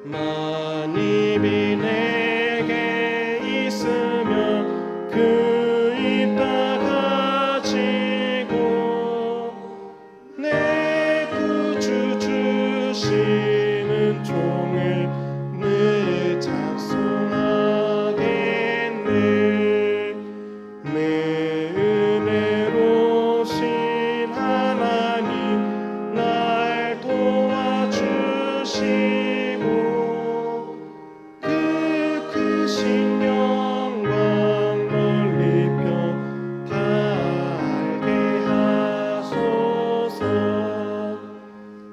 만입이 내게 있으면 그 입 다 가지고 내 구주 주시는 종을 늘 찬송하겠네. 내 은혜로우신 하나님 날 도와주시고 그 크신 영광 멀리 펴 다 알게 하소서.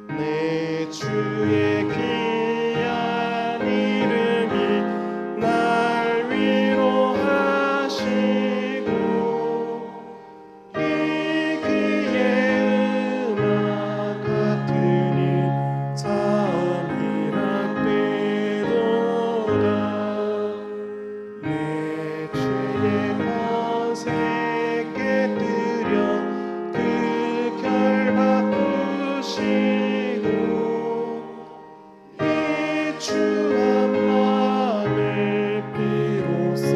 내 주의 귀한 이름이 날 위로하시고 이 귀의 음악 같으니 참이라 되도다. 내 죄의 번세 깨뜨려 그 결 바꾸시고 이 추한 마음을 비로소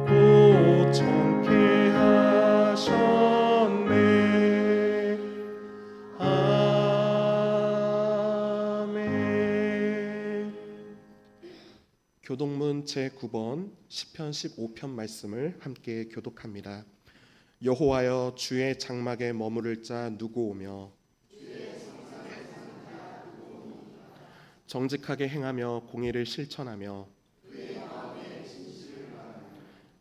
고청케 하셨네. 아멘. 교독문 제9번 시편 15편 말씀을 함께 교독합니다. 여호와여, 주의 장막에 머무를 자 누구 오며 정직하게 행하며 공의를 실천하며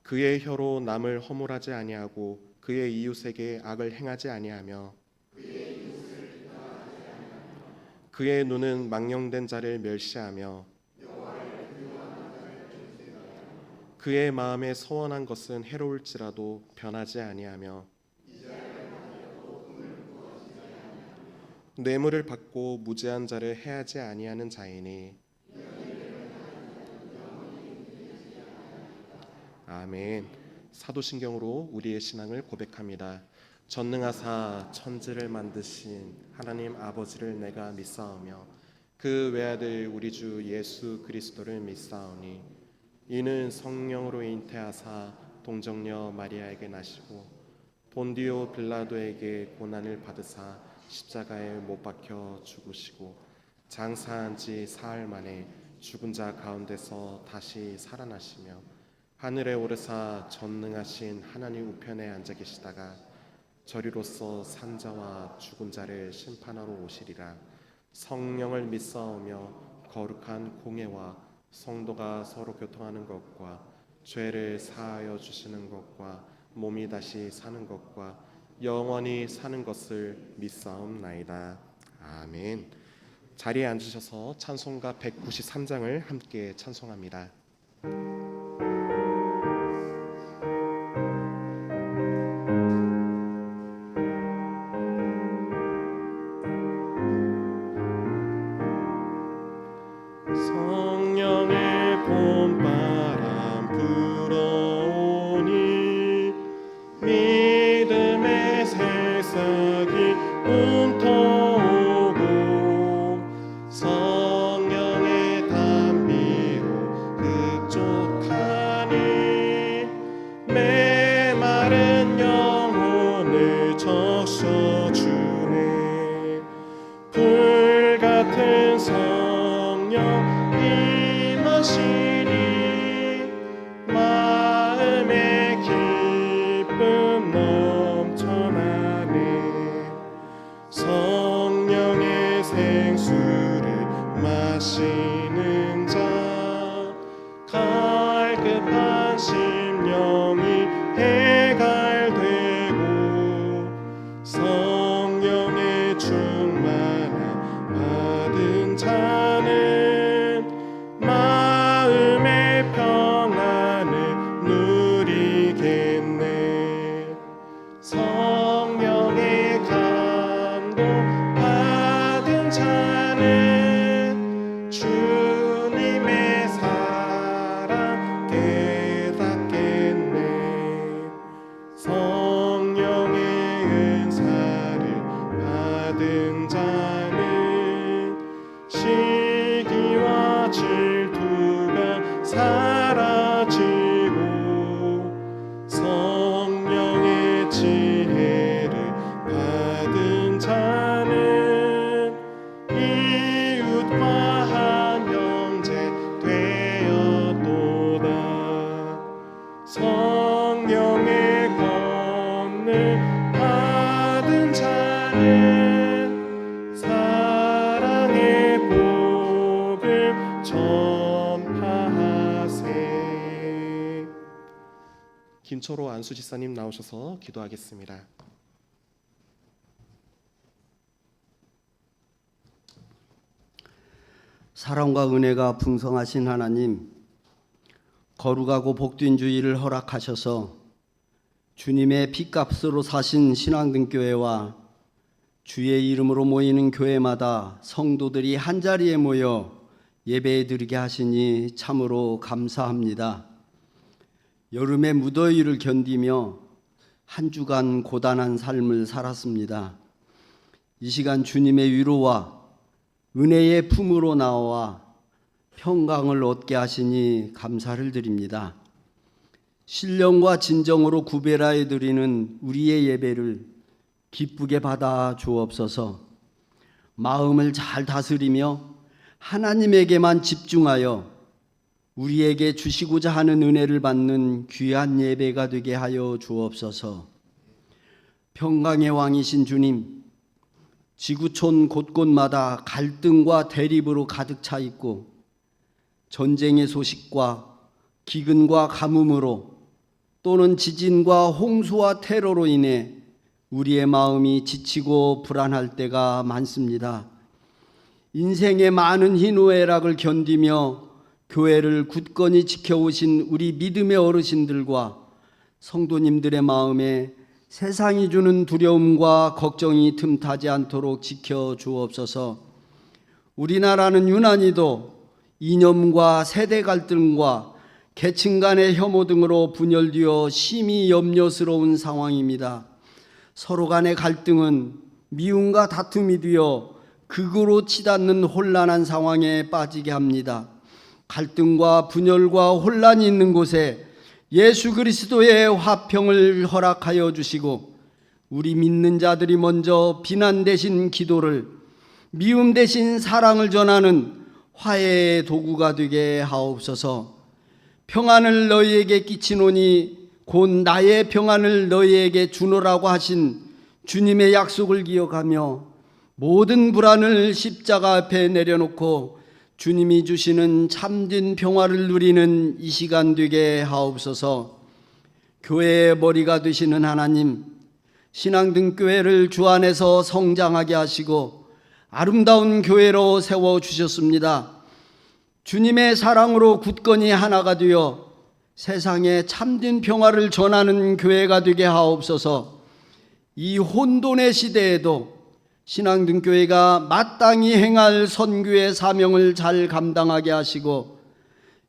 그의 혀로 남을 허물하지 아니하고 그의 이웃에게 악을 행하지 아니하며 그의 눈은 망령된 자를 멸시하며 그의 마음에 서원한 것은 해로울지라도 변하지 아니하며 뇌물을 받고 무죄한 자를 해하지 아니하는 자이니. 아멘. 사도신경으로 우리의 신앙을 고백합니다. 전능하사 천지를 만드신 하나님 아버지를 내가 믿사오며 그 외아들 우리 주 예수 그리스도를 믿사오니 이는 성령으로 잉태하사 동정녀 마리아에게 나시고 본디오 빌라도에게 고난을 받으사 십자가에 못 박혀 죽으시고 장사한 지 사흘 만에 죽은 자 가운데서 다시 살아나시며 하늘에 오르사 전능하신 하나님 우편에 앉아 계시다가 저리로서 산자와 죽은 자를 심판하러 오시리라. 성령을 믿사오며 거룩한 공예와 성도가 서로 교통하는 것과 죄를 사하여 주시는 것과 몸이 다시 사는 것과 영원히 사는 것을 믿사옵나이다. 아멘. 자리에 앉으셔서 찬송가 193장을 함께 찬송합니다. 성령의 봄바람 불어오니 믿음의 새싹이 움터오고 성령의 단비로 흡족하니 메마른 영혼을 적셔주네. 불같은 성령 임하시니 마음의 기쁨 넘쳐나네. 성령의 생수를 마시는 자 갈급한 심령이 해갈되고 성령의 충만함 받은 자는 마음의 평안을 누리겠네. 성령의 감동 받은 자는 주님의 사랑 깨닫겠네. 성령의 은사를 받은 자는 김초로 안수지사님 나오셔서 기도하겠습니다. 사랑과 은혜가 풍성하신 하나님, 거룩하고 복된 주일을 허락하셔서 주님의 핏값으로 사신 신앙등교회와 주의 이름으로 모이는 교회마다 성도들이 한자리에 모여 예배드리게 하시니 참으로 감사합니다. 여름의 무더위를 견디며 한 주간 고단한 삶을 살았습니다. 이 시간 주님의 위로와 은혜의 품으로 나와 평강을 얻게 하시니 감사를 드립니다. 신령과 진정으로 구별하여 드리는 우리의 예배를 기쁘게 받아 주옵소서. 마음을 잘 다스리며 하나님에게만 집중하여 우리에게 주시고자 하는 은혜를 받는 귀한 예배가 되게 하여 주옵소서. 평강의 왕이신 주님, 지구촌 곳곳마다 갈등과 대립으로 가득 차 있고 전쟁의 소식과 기근과 가뭄으로 또는 지진과 홍수와 테러로 인해 우리의 마음이 지치고 불안할 때가 많습니다. 인생의 많은 희노애락을 견디며 교회를 굳건히 지켜오신 우리 믿음의 어르신들과 성도님들의 마음에 세상이 주는 두려움과 걱정이 틈타지 않도록 지켜주옵소서. 우리나라는 유난히도 이념과 세대 갈등과 계층 간의 혐오 등으로 분열되어 심히 염려스러운 상황입니다. 서로 간의 갈등은 미움과 다툼이 되어 극으로 치닫는 혼란한 상황에 빠지게 합니다. 갈등과 분열과 혼란이 있는 곳에 예수 그리스도의 화평을 허락하여 주시고 우리 믿는 자들이 먼저 비난 대신 기도를, 미움 대신 사랑을 전하는 화해의 도구가 되게 하옵소서. 평안을 너희에게 끼치노니 곧 나의 평안을 너희에게 주노라고 하신 주님의 약속을 기억하며 모든 불안을 십자가 앞에 내려놓고 주님이 주시는 참된 평화를 누리는 이 시간 되게 하옵소서. 교회의 머리가 되시는 하나님, 신앙등교회를 주 안에서 성장하게 하시고 아름다운 교회로 세워주셨습니다. 주님의 사랑으로 굳건히 하나가 되어 세상에 참된 평화를 전하는 교회가 되게 하옵소서. 이 혼돈의 시대에도 신앙등교회가 마땅히 행할 선교의 사명을 잘 감당하게 하시고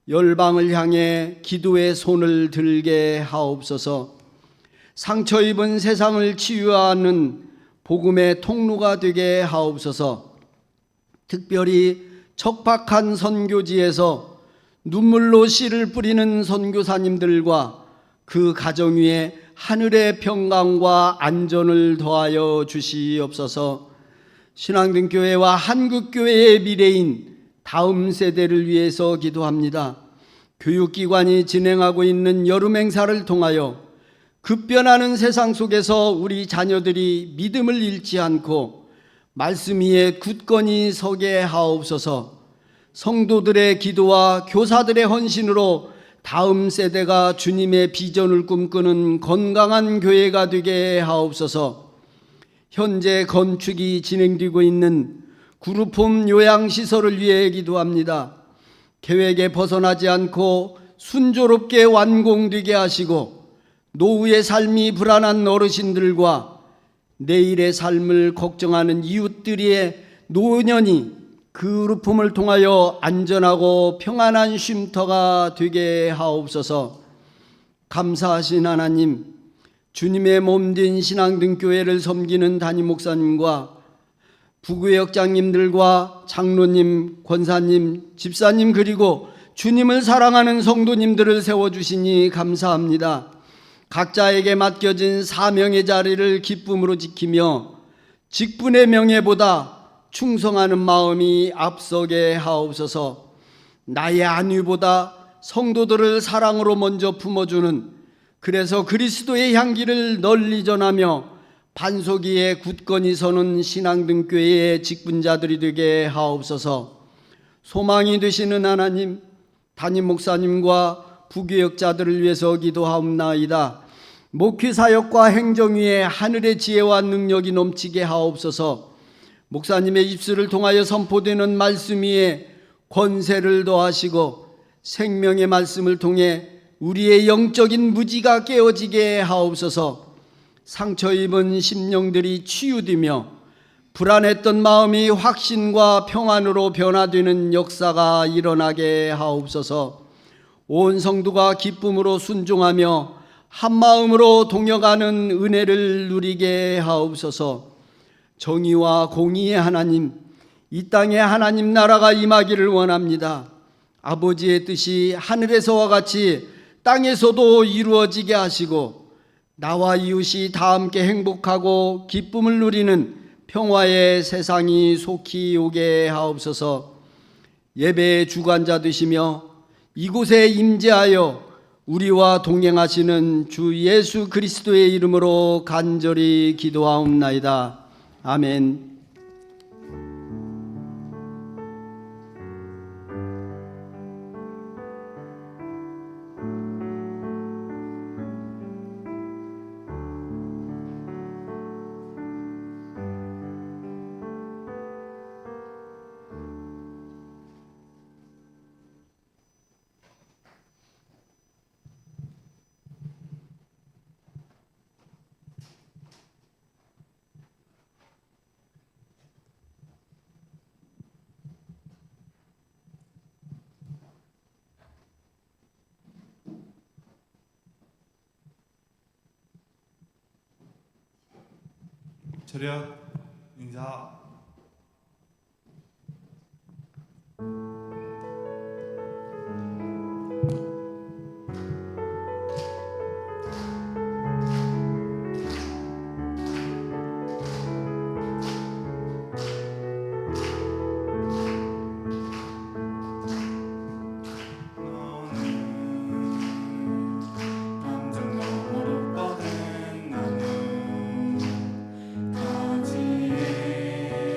열방을 향해 기도의 손을 들게 하옵소서. 상처 입은 세상을 치유하는 복음의 통로가 되게 하옵소서. 특별히 척박한 선교지에서 눈물로 씨를 뿌리는 선교사님들과 그 가정 위에 하늘의 평강과 안전을 더하여 주시옵소서. 신앙등교회와 한국교회의 미래인 다음 세대를 위해서 기도합니다. 교육기관이 진행하고 있는 여름 행사를 통하여 급변하는 세상 속에서 우리 자녀들이 믿음을 잃지 않고 말씀 위에 굳건히 서게 하옵소서. 성도들의 기도와 교사들의 헌신으로 다음 세대가 주님의 비전을 꿈꾸는 건강한 교회가 되게 하옵소서. 현재 건축이 진행되고 있는 그룹홈 요양시설을 위해 기도합니다. 계획에 벗어나지 않고 순조롭게 완공되게 하시고 노후의 삶이 불안한 어르신들과 내일의 삶을 걱정하는 이웃들의 노년이 그룹홈을 통하여 안전하고 평안한 쉼터가 되게 하옵소서. 감사하신 하나님, 주님의 몸된 신앙등교회를 섬기는 담임 목사님과 부구역장님들과 장로님, 권사님, 집사님 그리고 주님을 사랑하는 성도님들을 세워주시니 감사합니다. 각자에게 맡겨진 사명의 자리를 기쁨으로 지키며 직분의 명예보다 충성하는 마음이 앞서게 하옵소서. 나의 안위보다 성도들을 사랑으로 먼저 품어주는, 그래서 그리스도의 향기를 널리 전하며 반석 위에 굳건히 서는 신앙등교회의 직분자들이 되게 하옵소서. 소망이 되시는 하나님, 담임 목사님과 부교역자들을 위해서 기도하옵나이다. 목회 사역과 행정 위에 하늘의 지혜와 능력이 넘치게 하옵소서. 목사님의 입술을 통하여 선포되는 말씀 위에 권세를 더하시고 생명의 말씀을 통해 우리의 영적인 무지가 깨어지게 하옵소서. 상처 입은 심령들이 치유되며 불안했던 마음이 확신과 평안으로 변화되는 역사가 일어나게 하옵소서. 온 성도가 기쁨으로 순종하며 한 마음으로 동역하는 은혜를 누리게 하옵소서. 정의와 공의의 하나님, 이 땅에 하나님 나라가 임하기를 원합니다. 아버지의 뜻이 하늘에서와 같이 땅에서도 이루어지게 하시고 나와 이웃이 다 함께 행복하고 기쁨을 누리는 평화의 세상이 속히 오게 하옵소서. 예배의 주관자 되시며 이곳에 임재하여 우리와 동행하시는 주 예수 그리스도의 이름으로 간절히 기도하옵나이다. 아멘. 차렷 인사. 가지에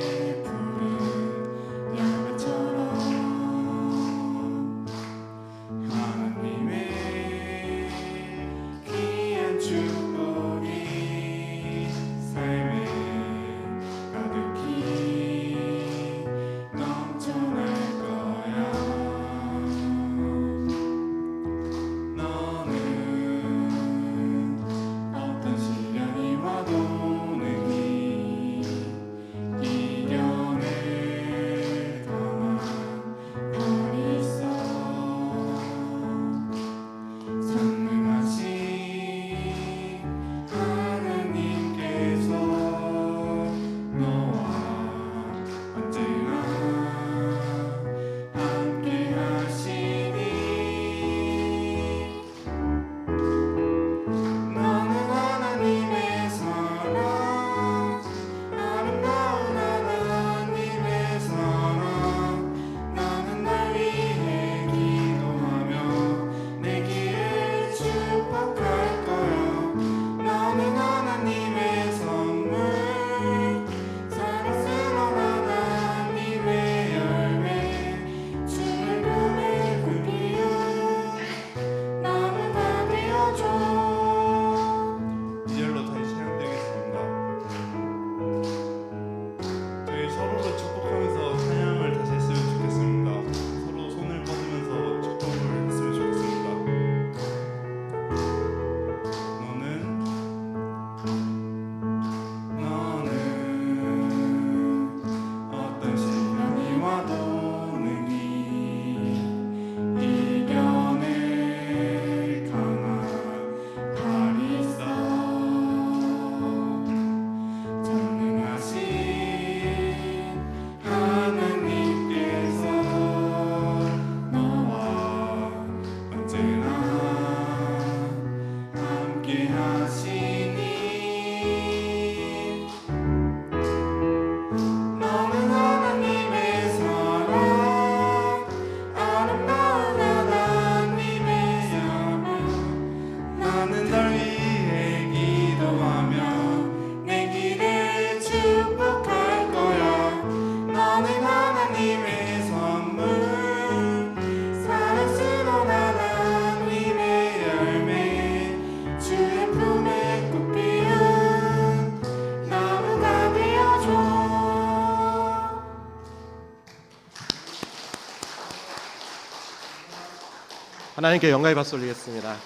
하나님께 영광의 박수 올리겠습니다.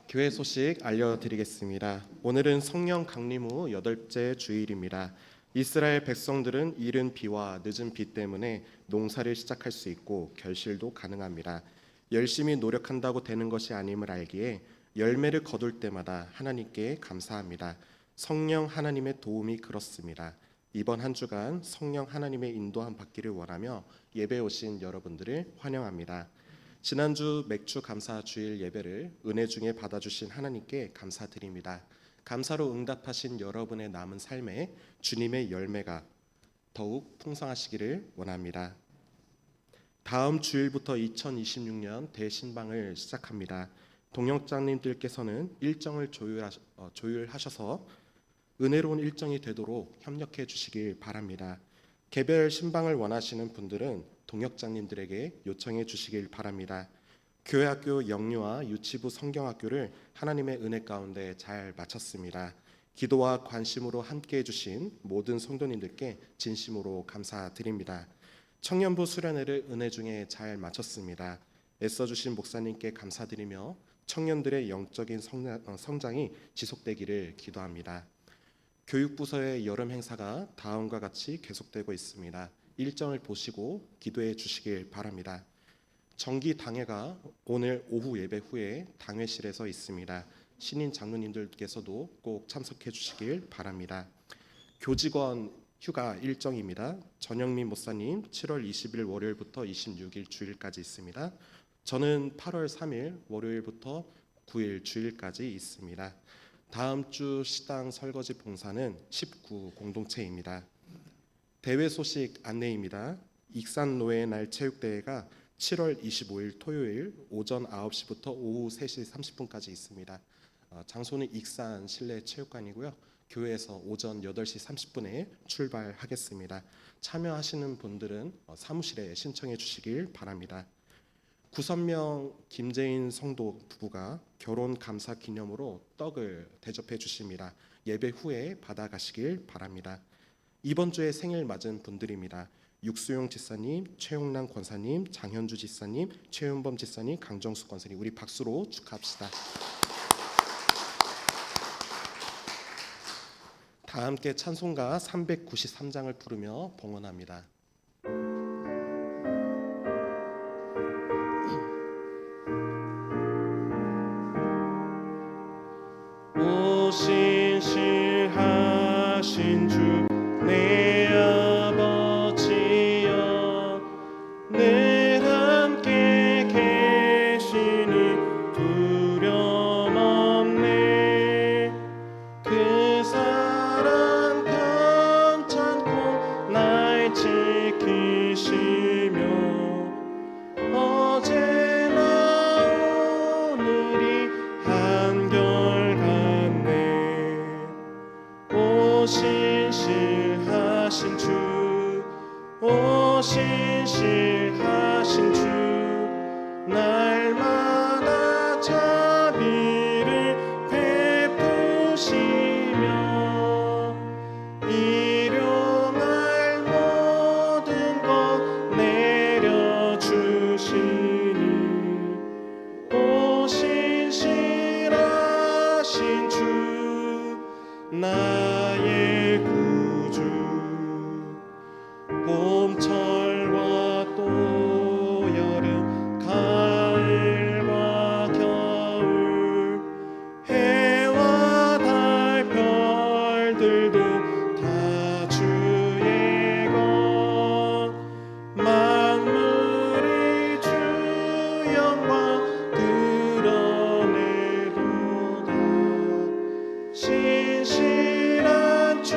교회 소식 알려드리겠습니다. 오늘은 성령 강림 후 8째 주일입니다. 이스라엘 백성들은 이른 비와 늦은 비 때문에 농사를 시작할 수 있고 결실도 가능합니다. 열심히 노력한다고 되는 것이 아님을 알기에 열매를 거둘 때마다 하나님께 감사합니다. 성령 하나님의 도움이 그렇습니다. 이번 한 주간 성령 하나님의 인도함 받기를 원하며 예배 오신 여러분들을 환영합니다. 지난주 맥주 감사 주일 예배를 은혜 중에 받아주신 하나님께 감사드립니다. 감사로 응답하신 여러분의 남은 삶에 주님의 열매가 더욱 풍성하시기를 원합니다. 다음 주일부터 2026년 대신방을 시작합니다. 동역장님들께서는 일정을 조율하셔서 은혜로운 일정이 되도록 협력해 주시길 바랍니다. 개별 신방을 원하시는 분들은 동역장님들에게 요청해 주시길 바랍니다. 교회학교 영유아 유치부 성경학교를 하나님의 은혜 가운데 잘 마쳤습니다. 기도와 관심으로 함께해 주신 모든 성도님들께 진심으로 감사드립니다. 청년부 수련회를 은혜 중에 잘 마쳤습니다. 애써주신 목사님께 감사드리며 청년들의 영적인 성장이 지속되기를 기도합니다. 교육부서의 여름 행사가 다음과 같이 계속되고 있습니다. 일정을 보시고 기도해 주시길 바랍니다. 정기 당회가 오늘 오후 예배 후에 당회실에서 있습니다. 신인 장로님들께서도 꼭 참석해 주시길 바랍니다. 교직원 휴가 일정입니다. 전영민 목사님 7월 20일 월요일부터 26일 주일까지 있습니다. 저는 8월 3일 월요일부터 9일 주일까지 있습니다. 다음 주 시당 설거지 봉사는 19 공동체입니다. 대회 소식 안내입니다. 익산 노예 날 체육대회가 7월 25일 토요일 오전 9시부터 오후 3시 30분까지 있습니다. 장소는 익산 실내 체육관이고요. 교회에서 오전 8시 30분에 출발하겠습니다. 참여하시는 분들은 사무실에 신청해 주시길 바랍니다. 구선명 김재인 성도 부부가 결혼 감사 기념으로 떡을 대접해 주십니다. 예배 후에 받아가시길 바랍니다. 이번 주에 생일 맞은 분들입니다. 육수용 지사님, 최용남 권사님, 장현주 지사님, 최윤범 지사님, 강정수 권사님, 우리 박수로 축하합시다. 다 함께 찬송가 393장을 부르며 봉헌합니다. 신실하신 주 내 아버지여 늘 함께 계시니 두려움 없네. 그 사랑 편찮고 날 지키시며 어제나 오늘이 한결같네. 오 신실하신 주, 오 신실하신 주, 날마다 자비를 베푸시며 일용할 모든 것 내려주시니 오 신실하신 주, 나의 구주. 봄철과 또 여름, 가을과 겨울, 해와 달 별들도 다 주의 것. 만물이 주 영광 드러내도다. 신실한 주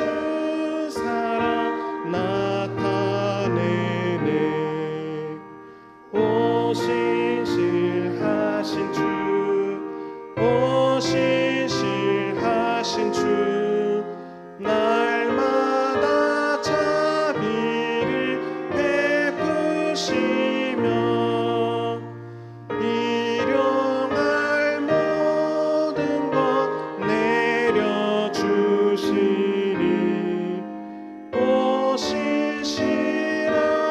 사랑 나타내네. 오 신실하신 주, 오 신실하신 주, 날마다 자비를 베푸시며 일용할 모든 것 내려주시니 오 신실하신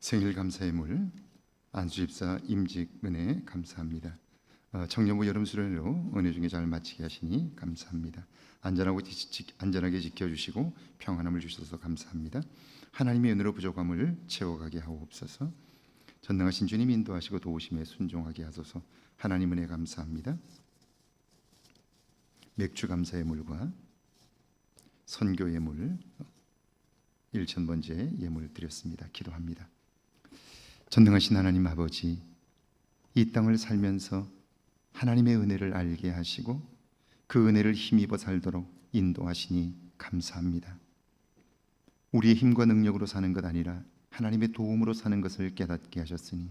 생일 감사의 물 안수집사 임직 은혜 감사합니다. 청년부 여름 수련회로 은혜 중에 잘 마치게 하시니 감사합니다. 안전하게 지켜주시고 평안함을 주셔서 감사합니다. 하나님의 은혜로 부족함을 채워가게 하옵소서. 전능하신 주님 인도하시고 도우심에 순종하게 하소서. 하나님 은혜 감사합니다. 맥주 감사의 물과 선교의 물 1000번째 예물 드렸습니다. 기도합니다. 전능하신 하나님 아버지, 이 땅을 살면서 하나님의 은혜를 알게 하시고 그 은혜를 힘입어 살도록 인도하시니 감사합니다. 우리의 힘과 능력으로 사는 것 아니라 하나님의 도움으로 사는 것을 깨닫게 하셨으니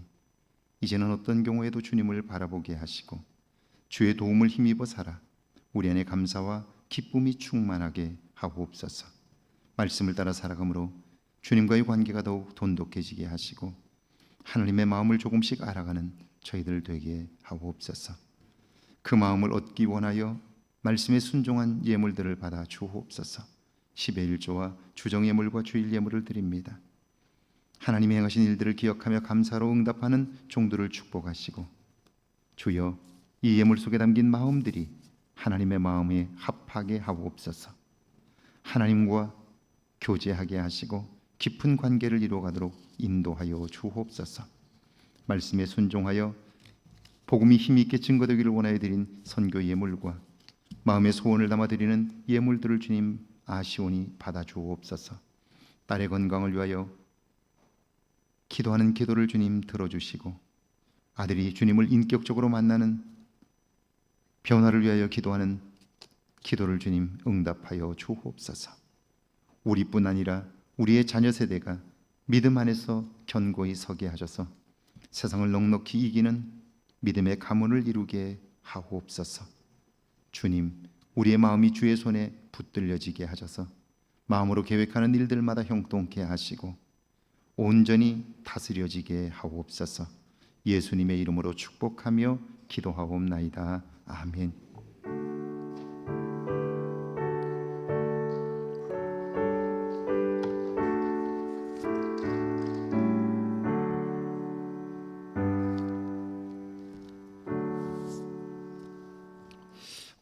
이제는 어떤 경우에도 주님을 바라보게 하시고 주의 도움을 힘입어 살아 우리 안에 감사와 기쁨이 충만하게 하옵소서. 말씀을 따라 살아감으로 주님과의 관계가 더욱 돈독해지게 하시고 하나님의 마음을 조금씩 알아가는 저희들 되게 하옵소서. 그 마음을 얻기 원하여 말씀에 순종한 예물들을 받아 주옵소서. 10의 1조와 주정 예물과 주일 예물을 드립니다. 하나님이 행하신 일들을 기억하며 감사로 응답하는 종들을 축복하시고 주여, 이 예물 속에 담긴 마음들이 하나님의 마음에 합하게 하옵소서. 하나님과 교제하게 하시고 깊은 관계를 이루어가도록 인도하여 주옵소서. 말씀에 순종하여 복음이 힘있게 증거되기를 원하여 드린 선교 예물과 마음의 소원을 담아 드리는 예물들을 주님 아시오니 받아 주옵소서. 딸의 건강을 위하여 기도하는 기도를 주님 들어주시고 아들이 주님을 인격적으로 만나는 변화를 위하여 기도하는 기도를 주님 응답하여 주옵소서. 우리뿐 아니라 우리의 자녀 세대가 믿음 안에서 견고히 서게 하셔서 세상을 넉넉히 이기는 믿음의 가문을 이루게 하옵소서. 주님, 우리의 마음이 주의 손에 붙들려지게 하셔서 마음으로 계획하는 일들마다 형통케 하시고 온전히 다스려지게 하옵소서. 예수님의 이름으로 축복하며 기도하옵나이다. 아멘.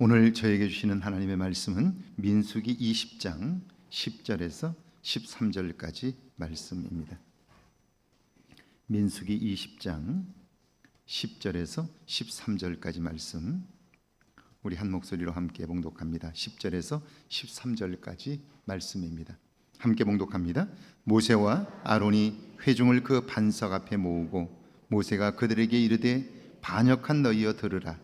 오늘 저에게 주시는 하나님의 말씀은 민수기 20장 10절에서 13절까지 말씀입니다. 민수기 20장 10절에서 13절까지 말씀, 우리 한 목소리로 함께 봉독합니다. 10절에서 13절까지 말씀입니다. 함께 봉독합니다. 모세와 아론이 회중을 그 반석 앞에 모으고 모세가 그들에게 이르되 반역한 너희여 들으라.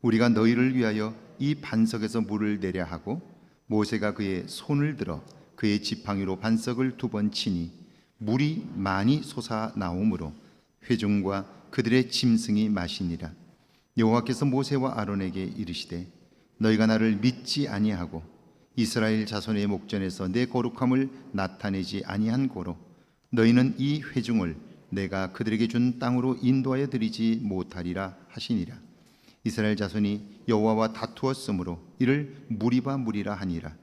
우리가 너희를 위하여 이 반석에서 물을 내려 하고 모세가 그의 손을 들어 그의 지팡이로 반석을 2번 치니 물이 많이 솟아 나오므로 회중과 그들의 짐승이 마시니라. 여호와께서 모세와 아론에게 이르시되 너희가 나를 믿지 아니하고 이스라엘 자손의 목전에서 내 거룩함을 나타내지 아니한 고로 너희는 이 회중을 내가 그들에게 준 땅으로 인도하여 드리지 못하리라 하시니라. 이스라엘 자손이 여호와와 다투었으므로 이를 무리바 무리라 하니라.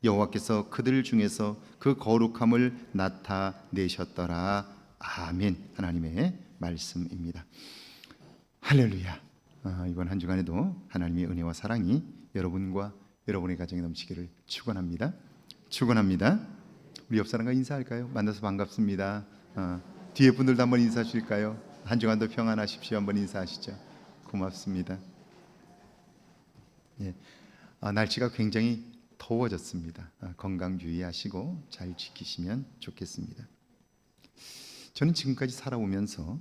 여호와께서 그들 중에서 그 거룩함을 나타내셨더라. 아멘. 하나님의 말씀입니다. 할렐루야. 이번 한 주간에도 하나님의 은혜와 사랑이 여러분과 여러분의 가정에 넘치기를 축원합니다. 축원합니다. 우리 옆 사람과 인사할까요? 만나서 반갑습니다. 뒤에 분들도 한번 인사 주실까요? 한 주간도 평안하십시오. 한번 인사하시죠. 고맙습니다. 예, 날씨가 굉장히 더워졌습니다. 건강 유의하시고 잘 지키시면 좋겠습니다. 저는 지금까지 살아오면서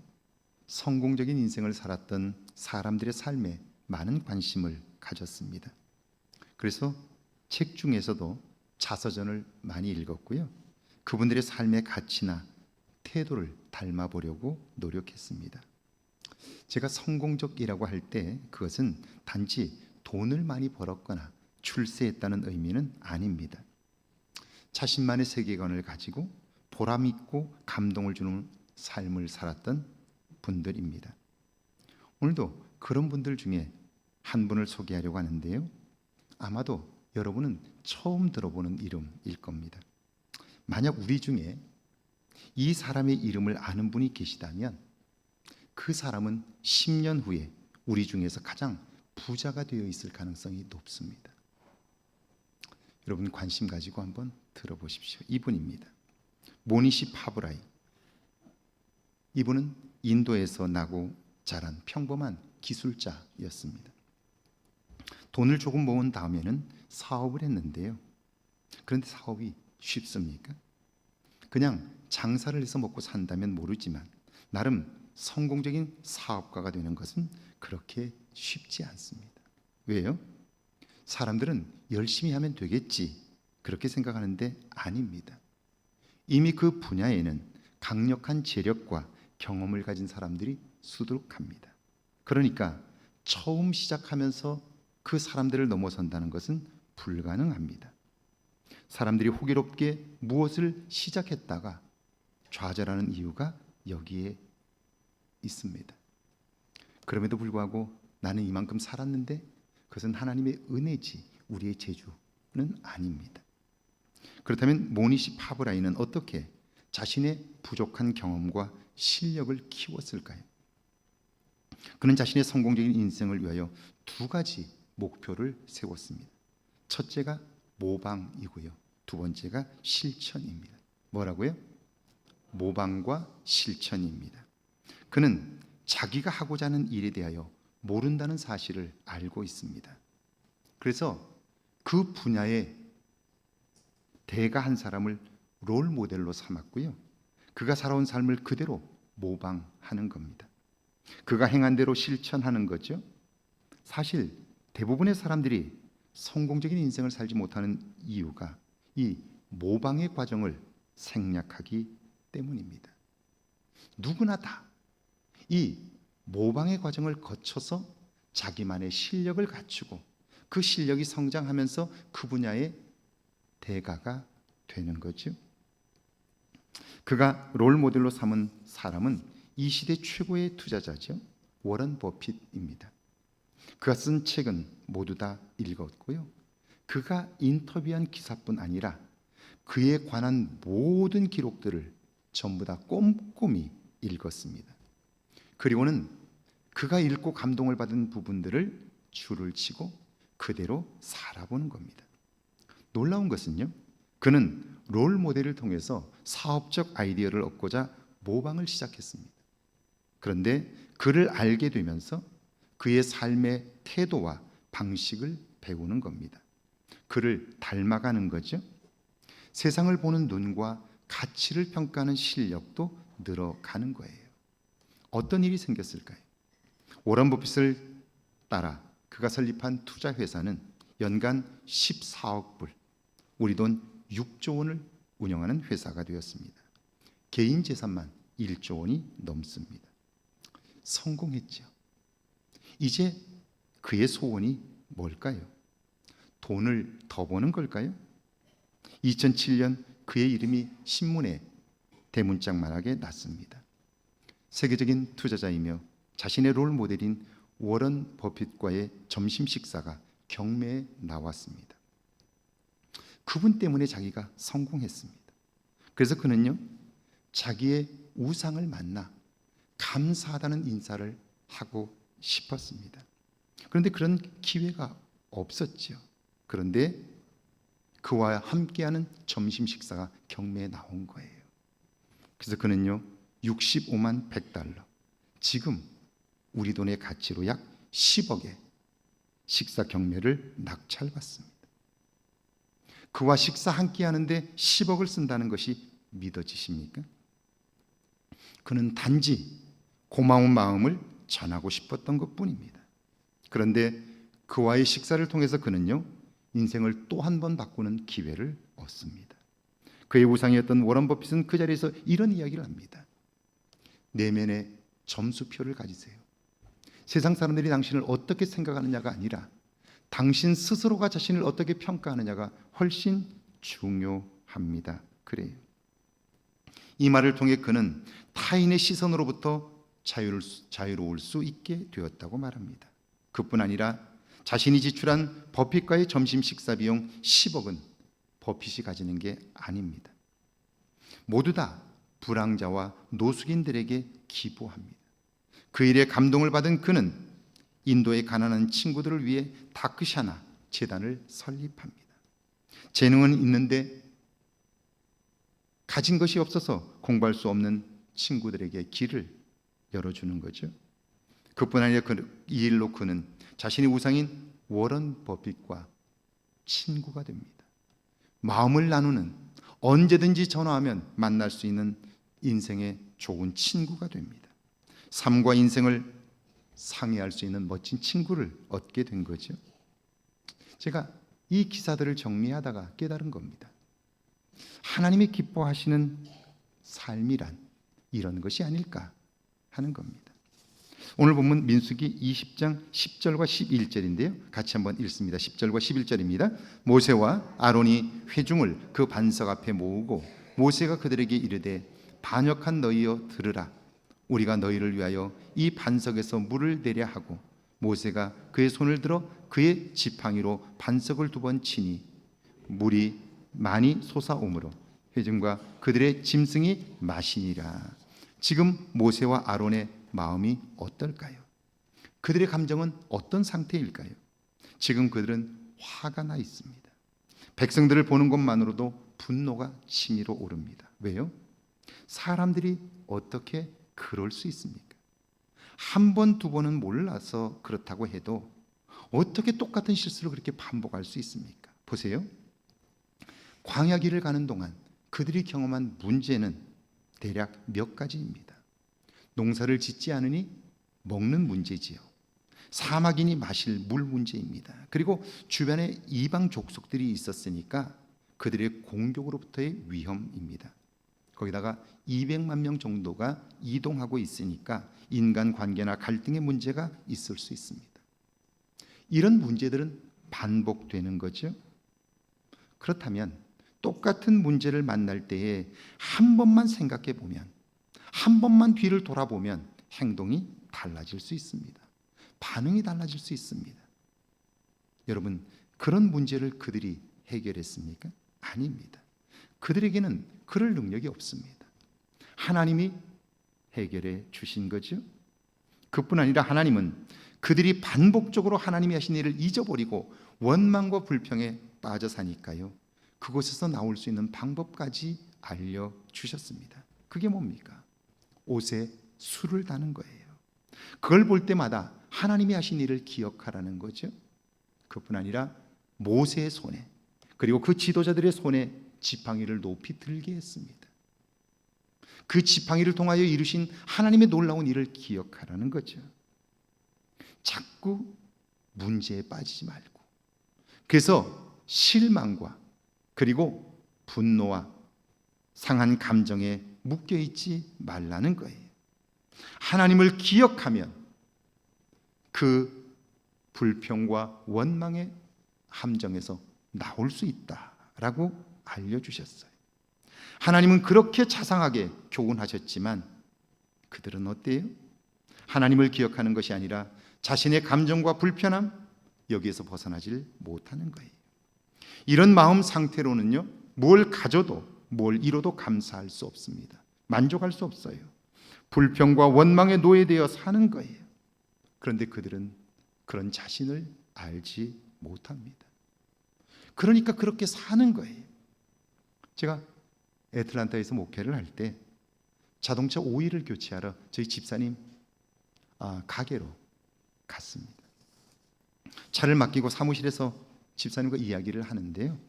성공적인 인생을 살았던 사람들의 삶에 많은 관심을 가졌습니다. 그래서 책 중에서도 자서전을 많이 읽었고요. 그분들의 삶의 가치나 태도를 닮아보려고 노력했습니다. 제가 성공적이라고 할 때 그것은 단지 돈을 많이 벌었거나 출세했다는 의미는 아닙니다. 자신만의 세계관을 가지고 보람 있고 감동을 주는 삶을 살았던 분들입니다. 오늘도 그런 분들 중에 한 분을 소개하려고 하는데요. 아마도 여러분은 처음 들어보는 이름일 겁니다. 만약 우리 중에 이 사람의 이름을 아는 분이 계시다면 그 사람은 10년 후에 우리 중에서 가장 부자가 되어 있을 가능성이 높습니다. 여러분 관심 가지고 한번 들어보십시오. 이분입니다. 모니시 파브라이. 이분은 인도에서 나고 자란 평범한 기술자였습니다. 돈을 조금 모은 다음에는 사업을 했는데요. 그런데 사업이 쉽습니까? 그냥 장사를 해서 먹고 산다면 모르지만 나름 성공적인 사업가가 되는 것은 그렇게 쉽지 않습니다. 왜요? 사람들은 열심히 하면 되겠지 그렇게 생각하는데 아닙니다. 이미 그 분야에는 강력한 재력과 경험을 가진 사람들이 수두룩합니다. 그러니까 처음 시작하면서 그 사람들을 넘어선다는 것은 불가능합니다. 사람들이 호기롭게 무엇을 시작했다가 좌절하는 이유가 여기에 있습니다. 그럼에도 불구하고 나는 이만큼 살았는데 그것은 하나님의 은혜지 우리의 재주는 아닙니다. 그렇다면 모니시 파브라이는 어떻게 자신의 부족한 경험과 실력을 키웠을까요? 그는 자신의 성공적인 인생을 위하여 두 가지 목표를 세웠습니다. 첫째가 모방이고요. 두 번째가 실천입니다. 뭐라고요? 모방과 실천입니다. 그는 자기가 하고자 하는 일에 대하여 모른다는 사실을 알고 있습니다. 그래서 그 분야에 대가 한 사람을 롤 모델로 삼았고요. 그가 살아온 삶을 그대로 모방하는 겁니다. 그가 행한 대로 실천하는 거죠. 사실 대부분의 사람들이 성공적인 인생을 살지 못하는 이유가 이 모방의 과정을 생략하기 때문입니다. 누구나 다 이 모방의 과정을 거쳐서 자기만의 실력을 갖추고 그 실력이 성장하면서 그 분야의 대가가 되는 거죠. 그가 롤 모델로 삼은 사람은 이 시대 최고의 투자자죠. 워런 버핏입니다. 그가 쓴 책은 모두 다 읽었고요. 그가 인터뷰한 기사뿐 아니라 그에 관한 모든 기록들을 전부 다 꼼꼼히 읽었습니다. 그리고는 그가 읽고 감동을 받은 부분들을 줄을 치고 그대로 살아보는 겁니다. 놀라운 것은요, 그는 롤 모델을 통해서 사업적 아이디어를 얻고자 모방을 시작했습니다. 그런데 그를 알게 되면서 그의 삶의 태도와 방식을 배우는 겁니다. 그를 닮아가는 거죠. 세상을 보는 눈과 가치를 평가하는 실력도 늘어가는 거예요. 어떤 일이 생겼을까요? 워런 버핏을 따라 그가 설립한 투자 회사는 연간 14억 불, 우리 돈 6조 원을 운영하는 회사가 되었습니다. 개인 재산만 1조 원이 넘습니다. 성공했죠. 이제 그의 소원이 뭘까요? 돈을 더 버는 걸까요? 2007년 그의 이름이 신문에 대문짝만하게 났습니다. 세계적인 투자자이며 자신의 롤 모델인 워런 버핏과의 점심 식사가 경매에 나왔습니다. 그분 때문에 자기가 성공했습니다. 그래서 그는요, 자기의 우상을 만나 감사하다는 인사를 하고 싶었습니다. 그런데 그런 기회가 없었죠. 그런데 그와 함께하는 점심 식사가 경매에 나온 거예요. 그래서 그는요, 65만 100달러, 지금 우리 돈의 가치로 약 10억의 식사 경매를 낙찰받습니다. 그와 식사 함께 하는데 10억을 쓴다는 것이 믿어지십니까? 그는 단지 고마운 마음을 전하고 싶었던 것뿐입니다. 그런데 그와의 식사를 통해서 그는요, 인생을 또 한 번 바꾸는 기회를 얻습니다. 그의 우상이었던 워런 버핏은 그 자리에서 이런 이야기를 합니다. 내면의 점수표를 가지세요. 세상 사람들이 당신을 어떻게 생각하느냐가 아니라 당신 스스로가 자신을 어떻게 평가하느냐가 훨씬 중요합니다. 그래요. 이 말을 통해 그는 타인의 시선으로부터 자유로울 수 있게 되었다고 말합니다. 그뿐 아니라 자신이 지출한 버핏과의 점심 식사 비용 10억은 버핏이 가지는 게 아닙니다. 모두 다 불황자와 노숙인들에게 기부합니다. 그 일에 감동을 받은 그는 인도의 가난한 친구들을 위해 다크샤나 재단을 설립합니다. 재능은 있는데 가진 것이 없어서 공부할 수 없는 친구들에게 길을 열어주는 거죠. 그뿐 아니라 이 일로 그는 자신의 우상인 워런 버핏과 친구가 됩니다. 마음을 나누는, 언제든지 전화하면 만날 수 있는 인생의 좋은 친구가 됩니다. 삶과 인생을 상의할 수 있는 멋진 친구를 얻게 된 거죠. 제가 이 기사들을 정리하다가 깨달은 겁니다. 하나님이 기뻐하시는 삶이란 이런 것이 아닐까 하는 겁니다. 오늘 본문 민수기 20장 10절과 11절인데요. 같이 한번 읽습니다. 10절과 11절입니다. 모세와 아론이 회중을 그 반석 앞에 모으고 모세가 그들에게 이르되 반역한 너희여 들으라. 우리가 너희를 위하여 이 반석에서 물을 내려 하고 모세가 그의 손을 들어 그의 지팡이로 반석을 2번 치니 물이 많이 솟아오므로 회중과 그들의 짐승이 마시니라. 지금 모세와 아론의 마음이 어떨까요? 그들의 감정은 어떤 상태일까요? 지금 그들은 화가 나 있습니다. 백성들을 보는 것만으로도 분노가 치밀어 오릅니다. 왜요? 사람들이 어떻게 그럴 수 있습니까? 한 번, 2번은 몰라서 그렇다고 해도 어떻게 똑같은 실수를 그렇게 반복할 수 있습니까? 보세요. 광야 길을 가는 동안 그들이 경험한 문제는 대략 몇 가지입니다. 농사를 짓지 않으니 먹는 문제지요. 사막이니 마실 물 문제입니다. 그리고 주변에 이방 족속들이 있었으니까 그들의 공격으로부터의 위험입니다. 거기다가 200만 명 정도가 이동하고 있으니까 인간관계나 갈등의 문제가 있을 수 있습니다. 이런 문제들은 반복되는 거죠. 그렇다면 똑같은 문제를 만날 때에 한 번만 생각해 보면, 한 번만 뒤를 돌아보면 행동이 달라질 수 있습니다. 반응이 달라질 수 있습니다. 여러분, 그런 문제를 그들이 해결했습니까? 아닙니다. 그들에게는 그럴 능력이 없습니다. 하나님이 해결해 주신 거죠. 그뿐 아니라 하나님은 그들이 반복적으로 하나님이 하신 일을 잊어버리고 원망과 불평에 빠져 사니까요, 그곳에서 나올 수 있는 방법까지 알려주셨습니다. 그게 뭡니까? 옷에 술을 다는 거예요. 그걸 볼 때마다 하나님이 하신 일을 기억하라는 거죠. 그뿐 아니라 모세의 손에, 그리고 그 지도자들의 손에 지팡이를 높이 들게 했습니다. 그 지팡이를 통하여 이루신 하나님의 놀라운 일을 기억하라는 거죠. 자꾸 문제에 빠지지 말고, 그래서 실망과 그리고 분노와 상한 감정에 묶여있지 말라는 거예요. 하나님을 기억하면 그 불평과 원망의 함정에서 나올 수 있다라고 알려주셨어요. 하나님은 그렇게 자상하게 교훈하셨지만 그들은 어때요? 하나님을 기억하는 것이 아니라 자신의 감정과 불편함, 여기에서 벗어나질 못하는 거예요. 이런 마음 상태로는요, 뭘 가져도 뭘 이뤄도 감사할 수 없습니다. 만족할 수 없어요. 불평과 원망에 노예되어 사는 거예요. 그런데 그들은 그런 자신을 알지 못합니다. 그러니까 그렇게 사는 거예요. 제가 애틀란타에서 목회를 할 때 자동차 오일을 교체하러 저희 집사님 가게로 갔습니다. 차를 맡기고 사무실에서 집사님과 이야기를 하는데요,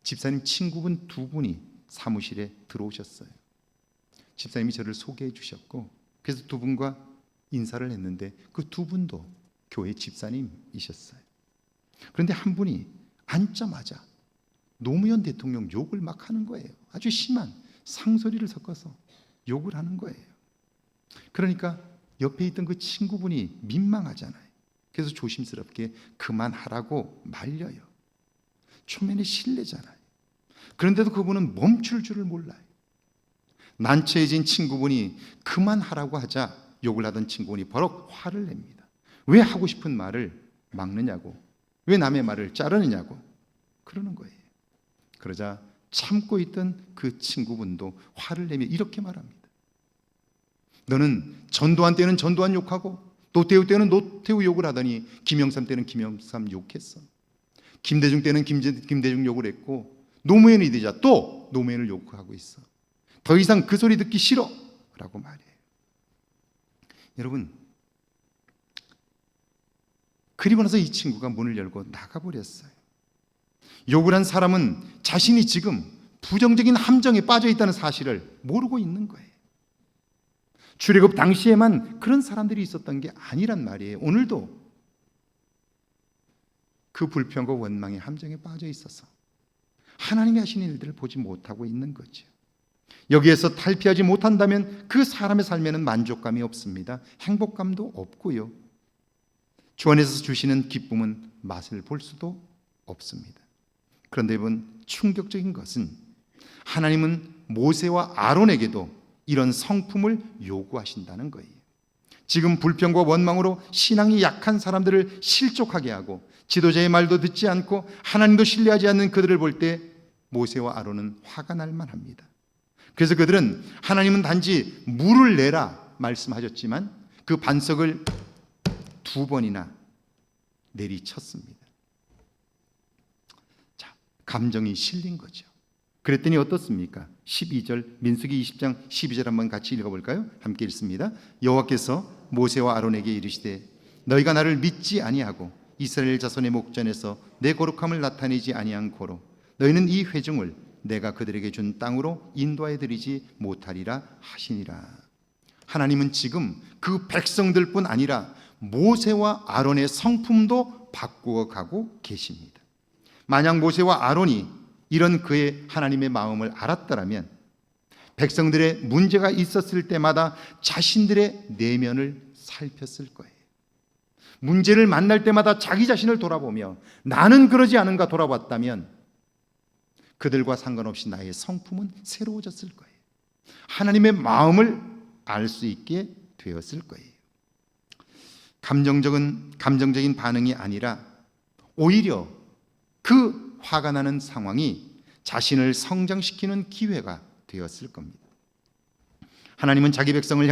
집사님 친구분 2분이 사무실에 들어오셨어요. 집사님이 저를 소개해 주셨고, 그래서 2분과 인사를 했는데 그 2분도 교회 집사님이셨어요. 그런데 한 분이 앉자마자 노무현 대통령 욕을 막 하는 거예요. 아주 심한 상소리를 섞어서 욕을 하는 거예요. 그러니까 옆에 있던 그 친구분이 민망하잖아요. 그래서 조심스럽게 그만하라고 말려요. 초면에 실례잖아요. 그런데도 그분은 멈출 줄을 몰라요. 난처해진 친구분이 그만하라고 하자 욕을 하던 친구분이 버럭 화를 냅니다. 왜 하고 싶은 말을 막느냐고, 왜 남의 말을 자르느냐고 그러는 거예요. 그러자 참고 있던 그 친구분도 화를 내며 이렇게 말합니다. 너는 전두환 때는 전두환 욕하고 노태우 때는 노태우 욕을 하더니 김영삼 때는 김영삼 욕했어. 김대중 때는 김대중 욕을 했고 노무현이 되자 또 노무현을 욕하고 있어. 더 이상 그 소리 듣기 싫어 라고 말해요. 여러분, 그리고 나서 이 친구가 문을 열고 나가버렸어요. 욕을 한 사람은 자신이 지금 부정적인 함정에 빠져 있다는 사실을 모르고 있는 거예요. 출애굽 당시에만 그런 사람들이 있었던 게 아니란 말이에요. 오늘도 그 불평과 원망의 함정에 빠져 있어서 하나님이 하시는 일들을 보지 못하고 있는 거죠. 여기에서 탈피하지 못한다면 그 사람의 삶에는 만족감이 없습니다. 행복감도 없고요. 주 안에서 주시는 기쁨은 맛을 볼 수도 없습니다. 그런데 여러분, 충격적인 것은 하나님은 모세와 아론에게도 이런 성품을 요구하신다는 거예요. 지금 불평과 원망으로 신앙이 약한 사람들을 실족하게 하고 지도자의 말도 듣지 않고 하나님도 신뢰하지 않는 그들을 볼 때 모세와 아론은 화가 날 만합니다. 그래서 그들은 하나님은 단지 물을 내라 말씀하셨지만 그 반석을 2번이나 내리쳤습니다. 자, 감정이 실린 거죠. 그랬더니 어떻습니까? 12절, 민수기 20장 12절 한번 같이 읽어볼까요? 함께 읽습니다. 여호와께서 모세와 아론에게 이르시되 너희가 나를 믿지 아니하고 이스라엘 자손의 목전에서 내 거룩함을 나타내지 아니한 고로 너희는 이 회중을 내가 그들에게 준 땅으로 인도하여 드리지 못하리라 하시니라. 하나님은 지금 그 백성들뿐 아니라 모세와 아론의 성품도 바꾸어 가고 계십니다. 만약 모세와 아론이 이런 그의 하나님의 마음을 알았더라면 백성들의 문제가 있었을 때마다 자신들의 내면을 살폈을 거예요. 문제를 만날 때마다 자기 자신을 돌아보며 나는 그러지 않은가 돌아봤다면 그들과 상관없이 나의 성품은 새로워졌을 거예요. 하나님의 마음을 알 수 있게 되었을 거예요. 감정적인 반응이 아니라 오히려 그 화가 나는 상황이 자신을 성장시키는 기회가 되었을 겁니다. 하나님은 자기 백성을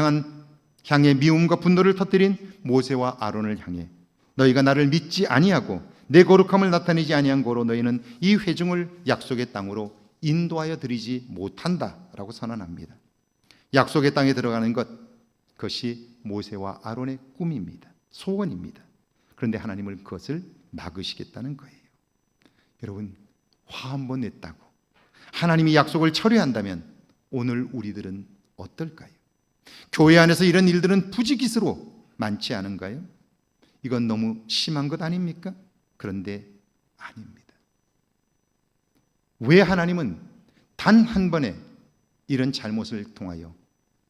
향해 미움과 분노를 터뜨린 모세와 아론을 향해 너희가 나를 믿지 아니하고 내 거룩함을 나타내지 아니한 고로 너희는 이 회중을 약속의 땅으로 인도하여 드리지 못한다라고 선언합니다. 약속의 땅에 들어가는 그것이 모세와 아론의 꿈입니다. 소원입니다. 그런데 하나님은 그것을 막으시겠다는 거예요. 여러분, 화 한번 냈다고 하나님이 약속을 철회한다면 오늘 우리들은 어떨까요? 교회 안에서 이런 일들은 부지기수로 많지 않은가요? 이건 너무 심한 것 아닙니까? 그런데 아닙니다. 왜 하나님은 단 한 번의 이런 잘못을 통하여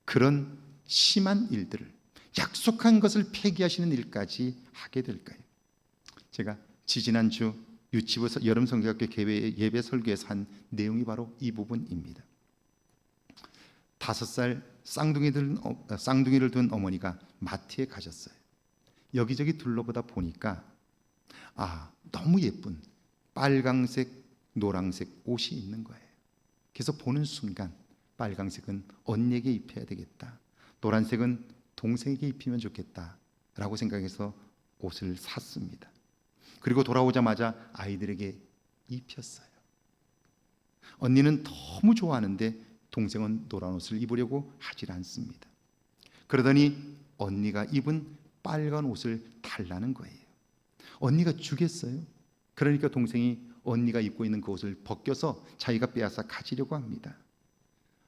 그런 심한 일들을 약속한 것을 폐기하시는 일까지 하게 될까요? 제가 지지난주 유치부 여름 성경학교 예배 설교에서 한 내용이 바로 이 부분입니다. 5살 쌍둥이를 둔 어머니가 마트에 가셨어요. 여기저기 둘러보다 보니까 너무 예쁜 빨강색, 노란색 옷이 있는 거예요. 그래서 보는 순간 빨강색은 언니에게 입혀야 되겠다, 노란색은 동생에게 입히면 좋겠다 라고 생각해서 옷을 샀습니다. 그리고 돌아오자마자 아이들에게 입혔어요. 언니는 너무 좋아하는데 동생은 노란 옷을 입으려고 하질 않습니다. 그러더니 언니가 입은 빨간 옷을 달라는 거예요. 언니가 주겠어요? 그러니까 동생이 언니가 입고 있는 그 옷을 벗겨서 자기가 빼앗아 가지려고 합니다.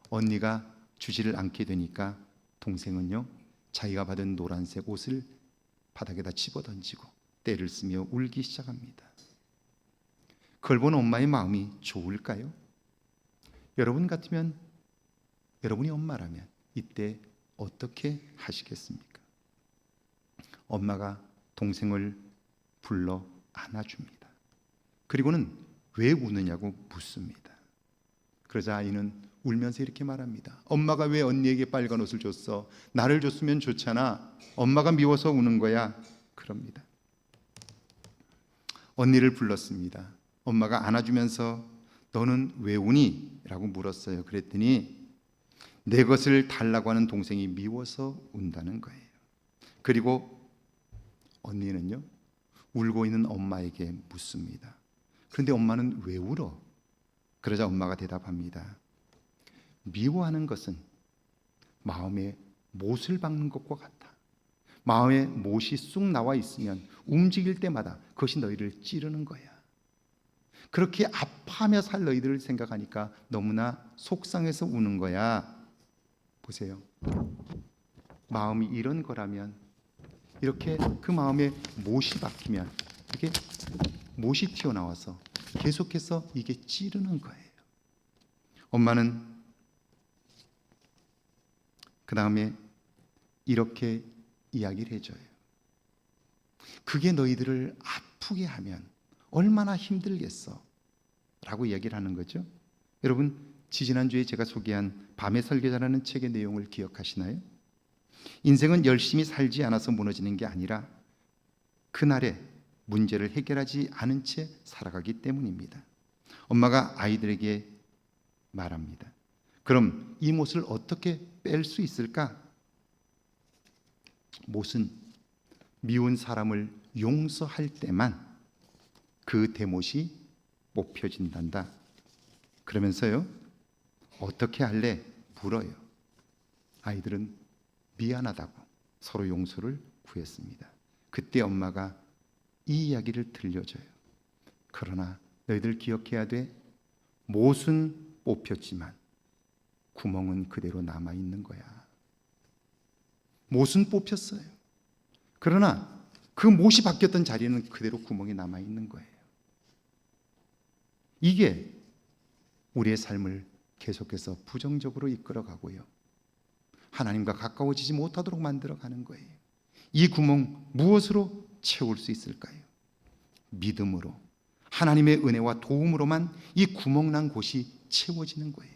언니가 주지를 않게 되니까 동생은요, 자기가 받은 노란색 옷을 바닥에다 집어던지고 떼를 쓰며 울기 시작합니다. 그걸 본 엄마의 마음이 좋을까요? 여러분 같으면, 여러분이 엄마라면 이때 어떻게 하시겠습니까? 엄마가 동생을 불러 안아줍니다. 그리고는 왜 우느냐고 묻습니다. 그러자 아이는 울면서 이렇게 말합니다. 엄마가 왜 언니에게 빨간 옷을 줬어? 나를 줬으면 좋잖아. 엄마가 미워서 우는 거야. 그럽니다. 언니를 불렀습니다. 엄마가 안아주면서 너는 왜 우니? 라고 물었어요. 그랬더니 내 것을 달라고 하는 동생이 미워서 운다는 거예요. 그리고 언니는요, 울고 있는 엄마에게 묻습니다. 그런데 엄마는 왜 울어? 그러자 엄마가 대답합니다. 미워하는 것은 마음에 못을 박는 것과 같아. 마음에 못이 쑥 나와 있으면 움직일 때마다 그것이 너희를 찌르는 거야. 그렇게 아파하며 살 너희들을 생각하니까 너무나 속상해서 우는 거야. 보세요. 마음이 이런 거라면, 이렇게 그 마음에 못이 박히면 이게 못이 튀어나와서 계속해서 이게 찌르는 거예요. 엄마는 그 다음에 이렇게 이야기를 해줘요. 그게 너희들을 아프게 하면 얼마나 힘들겠어 라고 이야기를 하는 거죠. 여러분, 지지난주에 제가 소개한 밤의 설계자라는 책의 내용을 기억하시나요? 인생은 열심히 살지 않아서 무너지는 게 아니라 그날의 문제를 해결하지 않은 채 살아가기 때문입니다. 엄마가 아이들에게 말합니다. 그럼 이 못을 어떻게 뺄 수 있을까? 못은 미운 사람을 용서할 때만 그 대못이 뽑혀진단다. 그러면서요, 어떻게 할래? 물어요. 아이들은 미안하다고 서로 용서를 구했습니다. 그때 엄마가 이 이야기를 들려줘요. 그러나 너희들 기억해야 돼. 못은 뽑혔지만 구멍은 그대로 남아있는 거야. 못은 뽑혔어요. 그러나 그 못이 바뀌었던 자리는 그대로 구멍이 남아있는 거예요. 이게 우리의 삶을 계속해서 부정적으로 이끌어가고요, 하나님과 가까워지지 못하도록 만들어가는 거예요. 이 구멍 무엇으로 채울 수 있을까요? 믿음으로, 하나님의 은혜와 도움으로만 이 구멍난 곳이 채워지는 거예요.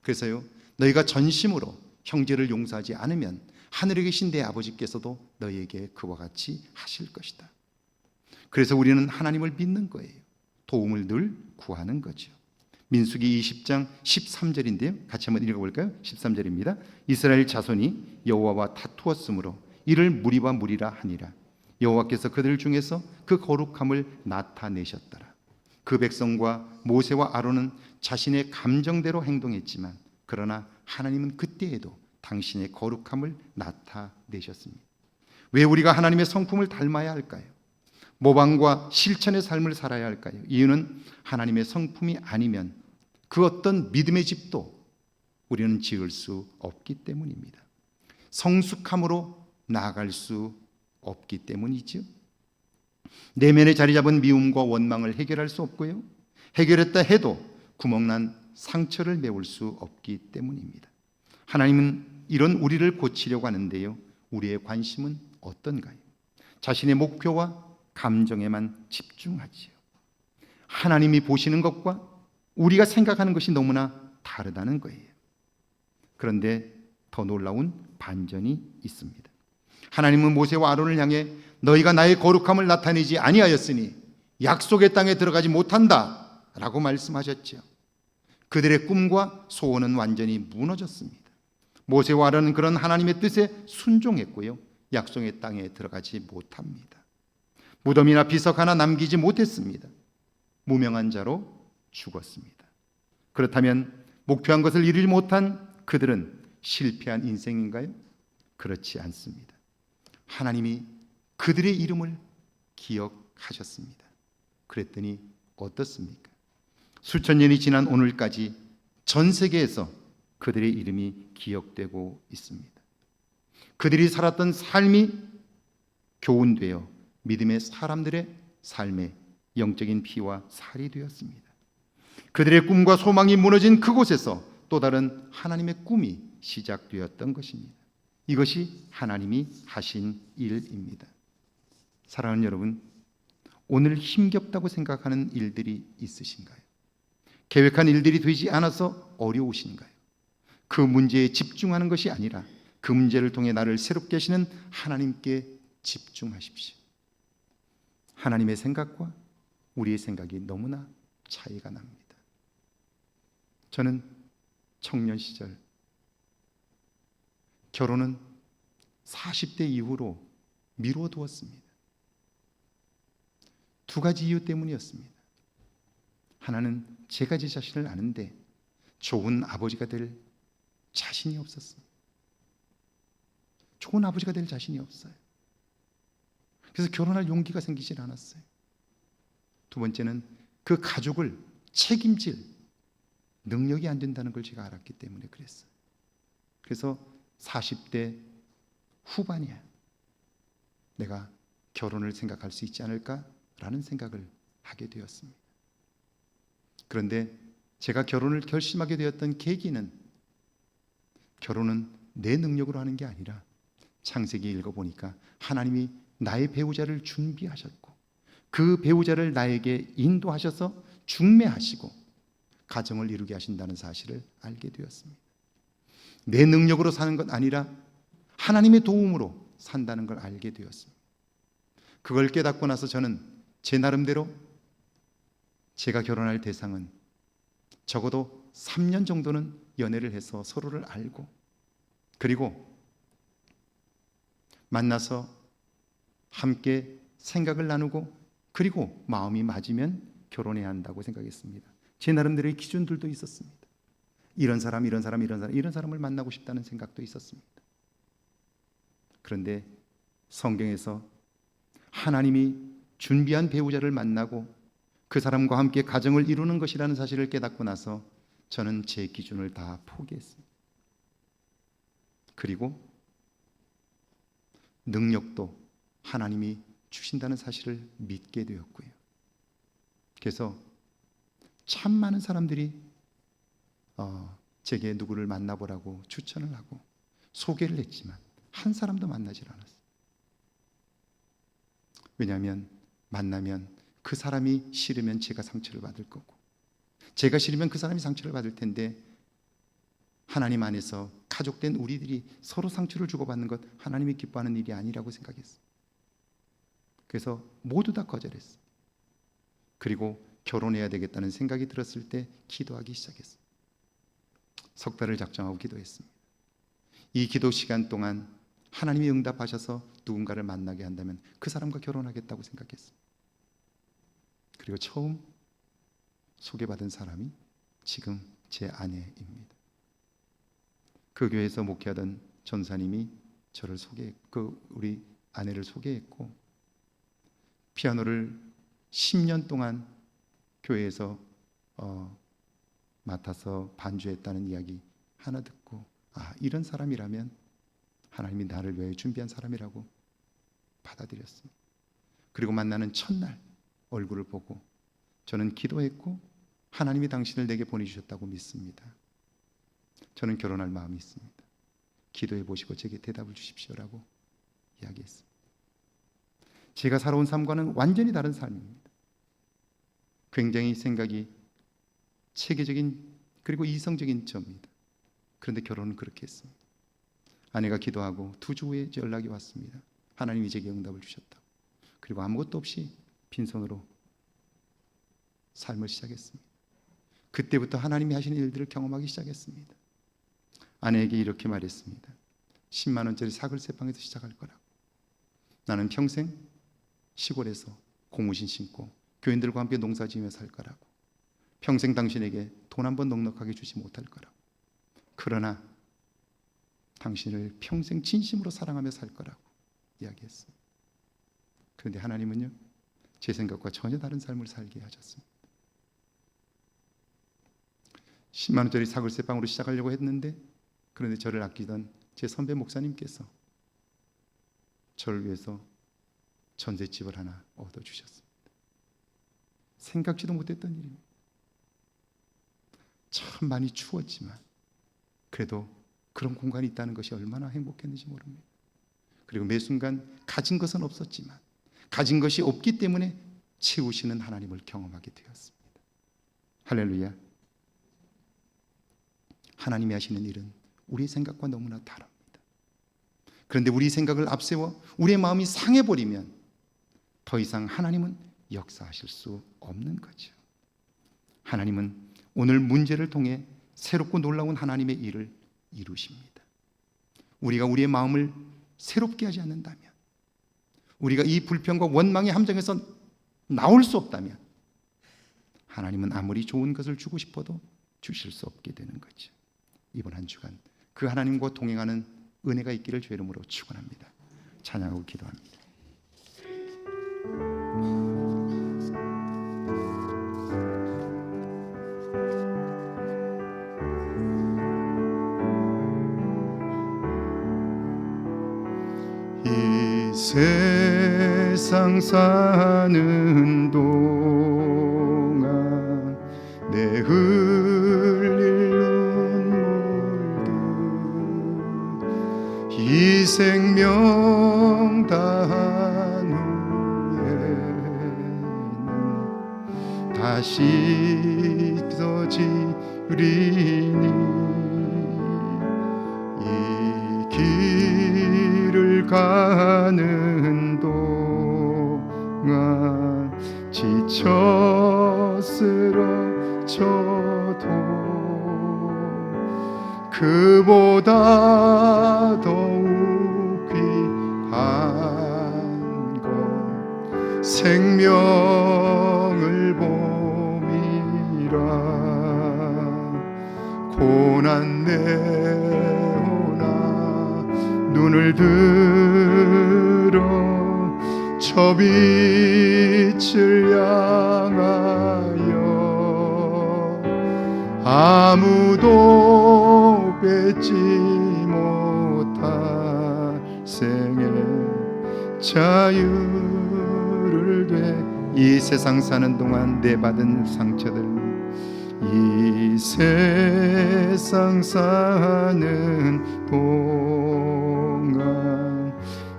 그래서요, 너희가 전심으로 형제를 용서하지 않으면 하늘에 계신 내 아버지께서도 너희에게 그와 같이 하실 것이다. 그래서 우리는 하나님을 믿는 거예요. 도움을 늘 구하는 거죠. 민수기 20장 13절인데요. 같이 한번 읽어볼까요? 13절입니다. 이스라엘 자손이 여호와와 다투었으므로 이를 무리와 무리라 하니라. 여호와께서 그들 중에서 그 거룩함을 나타내셨더라. 그 백성과 모세와 아론은 자신의 감정대로 행동했지만 그러나 하나님은 그때에도 당신의 거룩함을 나타내셨습니다. 왜 우리가 하나님의 성품을 닮아야 할까요? 모방과 실천의 삶을 살아야 할까요? 이유는 하나님의 성품이 아니면 그 어떤 믿음의 집도 우리는 지을 수 없기 때문입니다. 성숙함으로 나아갈 수 없기 때문이죠. 내면에 자리 잡은 미움과 원망을 해결할 수 없고요, 해결했다 해도 구멍난 상처를 메울 수 없기 때문입니다. 하나님은 이런 우리를 고치려고 하는데요, 우리의 관심은 어떤가요? 자신의 목표와 감정에만 집중하지요. 하나님이 보시는 것과 우리가 생각하는 것이 너무나 다르다는 거예요. 그런데 더 놀라운 반전이 있습니다. 하나님은 모세와 아론을 향해 너희가 나의 거룩함을 나타내지 아니하였으니 약속의 땅에 들어가지 못한다 라고 말씀하셨죠. 그들의 꿈과 소원은 완전히 무너졌습니다. 모세와 아론은 그런 하나님의 뜻에 순종했고요, 약속의 땅에 들어가지 못합니다. 무덤이나 비석 하나 남기지 못했습니다. 무명한 자로 죽었습니다. 그렇다면 목표한 것을 이루지 못한 그들은 실패한 인생인가요? 그렇지 않습니다. 하나님이 그들의 이름을 기억하셨습니다. 그랬더니 어떻습니까? 수천 년이 지난 오늘까지 전 세계에서 그들의 이름이 기억되고 있습니다. 그들이 살았던 삶이 교훈되어 믿음의 사람들의 삶에 영적인 피와 살이 되었습니다. 그들의 꿈과 소망이 무너진 그곳에서 또 다른 하나님의 꿈이 시작되었던 것입니다. 이것이 하나님이 하신 일입니다. 사랑하는 여러분, 오늘 힘겹다고 생각하는 일들이 있으신가요? 계획한 일들이 되지 않아서 어려우신가요? 그 문제에 집중하는 것이 아니라 그 문제를 통해 나를 새롭게 하시는 하나님께 집중하십시오. 하나님의 생각과 우리의 생각이 너무나 차이가 납니다. 저는 청년 시절 결혼은 40대 이후로 미뤄두었습니다. 두 가지 이유 때문이었습니다. 하나는 제가 제 자신을 아는데 좋은 아버지가 될 자신이 없었어요. 좋은 아버지가 될 자신이 없어요. 그래서 결혼할 용기가 생기질 않았어요. 두 번째는 그 가족을 책임질 능력이 안 된다는 걸 제가 알았기 때문에 그랬어요. 그래서 40대 후반이야 내가 결혼을 생각할 수 있지 않을까라는 생각을 하게 되었습니다. 그런데 제가 결혼을 결심하게 되었던 계기는 결혼은 내 능력으로 하는 게 아니라 창세기 읽어보니까 하나님이 나의 배우자를 준비하셨고 그 배우자를 나에게 인도하셔서 중매하시고 가정을 이루게 하신다는 사실을 알게 되었습니다. 내 능력으로 사는 것 아니라 하나님의 도움으로 산다는 걸 알게 되었습니다. 그걸 깨닫고 나서 저는 제 나름대로 제가 결혼할 대상은 적어도 3년 정도는 연애를 해서 서로를 알고 그리고 만나서 함께 생각을 나누고 그리고 마음이 맞으면 결혼해야 한다고 생각했습니다. 제 나름대로의 기준들도 있었습니다. 이런 사람을 만나고 싶다는 생각도 있었습니다. 그런데 성경에서 하나님이 준비한 배우자를 만나고 그 사람과 함께 가정을 이루는 것이라는 사실을 깨닫고 나서 저는 제 기준을 다 포기했습니다. 그리고 능력도 하나님이 주신다는 사실을 믿게 되었고요. 그래서 참 많은 사람들이 제게 누구를 만나보라고 추천을 하고 소개를 했지만 한 사람도 만나질 않았어요. 왜냐하면 만나면 그 사람이 싫으면 제가 상처를 받을 거고 제가 싫으면 그 사람이 상처를 받을 텐데 하나님 안에서 가족된 우리들이 서로 상처를 주고받는 것 하나님이 기뻐하는 일이 아니라고 생각했어요. 그래서 모두 다 거절했어요. 그리고 결혼해야 되겠다는 생각이 들었을 때 기도하기 시작했어요. 석 달을 작정하고 기도했습니다. 이 기도 시간 동안 하나님이 응답하셔서 누군가를 만나게 한다면 그 사람과 결혼하겠다고 생각했어요. 그리고 처음 소개받은 사람이 지금 제 아내입니다. 그 교회에서 목회하던 전사님이 저를 우리 아내를 소개했고 피아노를 10년 동안 교회에서 맡아서 반주했다는 이야기 하나 듣고 이런 사람이라면 하나님이 나를 위해 준비한 사람이라고 받아들였습니다. 그리고 만나는 첫날 얼굴을 보고 저는 기도했고 하나님이 당신을 내게 보내주셨다고 믿습니다. 저는 결혼할 마음이 있습니다. 기도해 보시고 제게 대답을 주십시오라고 이야기했습니다. 제가 살아온 삶과는 완전히 다른 삶입니다. 굉장히 생각이 체계적인 그리고 이성적인 저입니다. 그런데 결혼은 그렇게 했습니다. 아내가 기도하고 2주 후에 연락이 왔습니다. 하나님이 제게 응답을 주셨다고. 그리고 아무것도 없이 빈손으로 삶을 시작했습니다. 그때부터 하나님이 하시는 일들을 경험하기 시작했습니다. 아내에게 이렇게 말했습니다. 10만 원짜리 사글세방에서 시작할 거라고. 나는 평생 시골에서 고무신 신고 교인들과 함께 농사지으며 살 거라고. 평생 당신에게 돈 한 번 넉넉하게 주지 못할 거라고. 그러나 당신을 평생 진심으로 사랑하며 살 거라고 이야기했습니다. 그런데 하나님은요, 제 생각과 전혀 다른 삶을 살게 하셨습니다. 10만 원짜리 사글세방으로 시작하려고 했는데 그런데 저를 아끼던 제 선배 목사님께서 저를 위해서 전셋집을 하나 얻어주셨습니다. 생각지도 못했던 일입니다. 참 많이 추웠지만 그래도 그런 공간이 있다는 것이 얼마나 행복했는지 모릅니다. 그리고 매 순간 가진 것은 없었지만 가진 것이 없기 때문에 채우시는 하나님을 경험하게 되었습니다. 할렐루야. 하나님이 하시는 일은 우리의 생각과 너무나 다릅니다. 그런데 우리 생각을 앞세워 우리의 마음이 상해버리면 더 이상 하나님은 역사하실 수 없는 거죠. 하나님은 오늘 문제를 통해 새롭고 놀라운 하나님의 일을 이루십니다. 우리가 우리의 마음을 새롭게 하지 않는다면, 우리가 이 불평과 원망의 함정에서 나올 수 없다면 하나님은 아무리 좋은 것을 주고 싶어도 주실 수 없게 되는 거죠. 이번 한 주간 그 하나님과 동행하는 은혜가 있기를 주의 이름으로 축원합니다. 찬양하고 기도합니다. 이 세상 사는 동안 내 흘릴 눈물들 이 생명 다한 후에는 다시 씻어지리니 이 길을 가는 동안 지쳐 쓰러져도 그보다 더욱 귀한 건 생명을 봄이라. 고난 내오나 눈을 들어 저 빛을 향하여 아무도 뺏지 못할 생의 자유를 돼. 이 세상 사는 동안 내 받은 상처들, 이 세상 사는 동안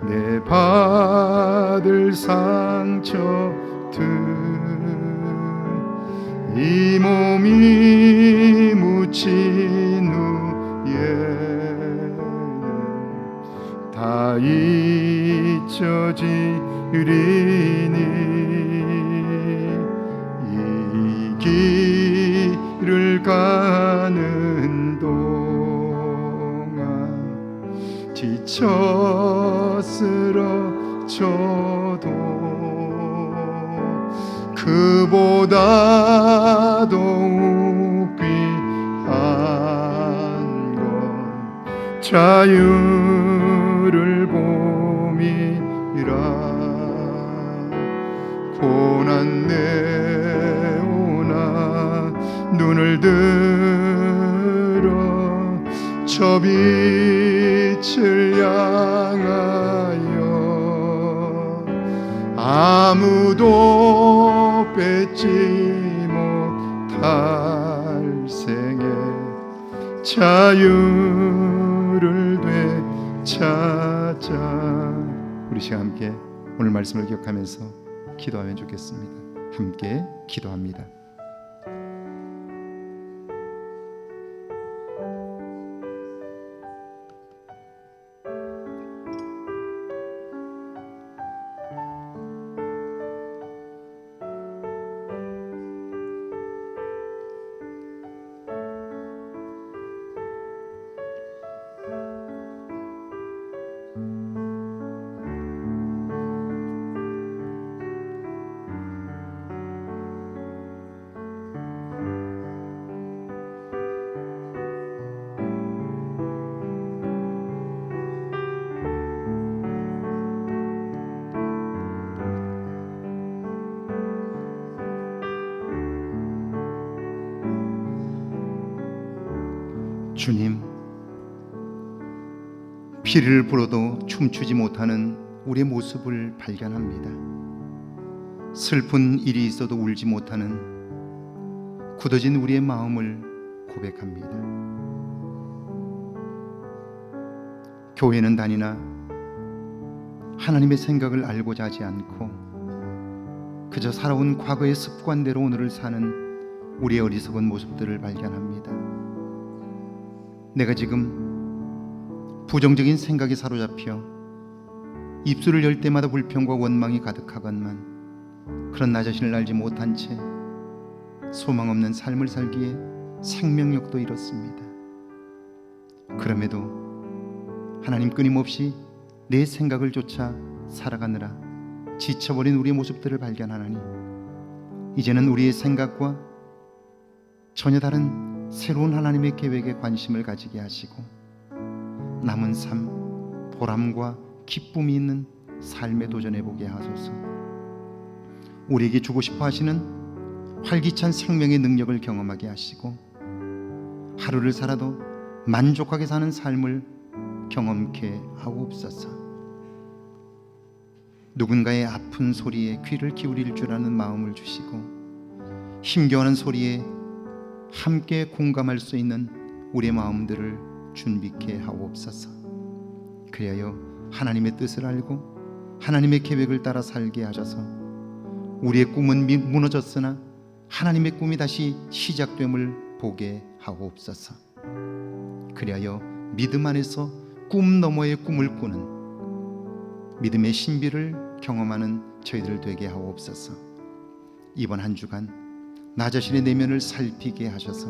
내 받을 상처들, 이 몸이 묻힌 후에는 다 잊혀지리니 이 길을 가는 동안 지쳐 쓰러져도 그보다 더욱 귀한 건 자유를 봄이라. 고난 내오나 눈을 들어 저 빛을 향하여 아무도 뺏지 못할 생의 자유를 되찾아. 우리 시간 함께 오늘 말씀을 기억하면서 기도하면 좋겠습니다. 함께 기도합니다. 주님, 피리를 불어도 춤추지 못하는 우리의 모습을 발견합니다. 슬픈 일이 있어도 울지 못하는 굳어진 우리의 마음을 고백합니다. 교회는 다니나 하나님의 생각을 알고자 하지 않고 그저 살아온 과거의 습관대로 오늘을 사는 우리의 어리석은 모습들을 발견합니다. 내가 지금 부정적인 생각에 사로잡혀 입술을 열 때마다 불평과 원망이 가득하건만 그런 나 자신을 알지 못한 채 소망 없는 삶을 살기에 생명력도 잃었습니다. 그럼에도 하나님 끊임없이 내 생각을 쫓아 살아가느라 지쳐버린 우리의 모습들을 발견하나니 이제는 우리의 생각과 전혀 다른 새로운 하나님의 계획에 관심을 가지게 하시고 남은 삶, 보람과 기쁨이 있는 삶에 도전해 보게 하소서. 우리에게 주고 싶어 하시는 활기찬 생명의 능력을 경험하게 하시고 하루를 살아도 만족하게 사는 삶을 경험케 하옵소서. 누군가의 아픈 소리에 귀를 기울일 줄 아는 마음을 주시고 힘겨워하는 소리에 함께 공감할 수 있는 우리의 마음들을 준비케 하옵소서. 그리하여 하나님의 뜻을 알고 하나님의 계획을 따라 살게 하셔서 우리의 꿈은 무너졌으나 하나님의 꿈이 다시 시작됨을 보게 하옵소서. 그리하여 믿음 안에서 꿈 너머의 꿈을 꾸는 믿음의 신비를 경험하는 저희들 되게 하옵소서. 이번 한 주간 나 자신의 내면을 살피게 하셔서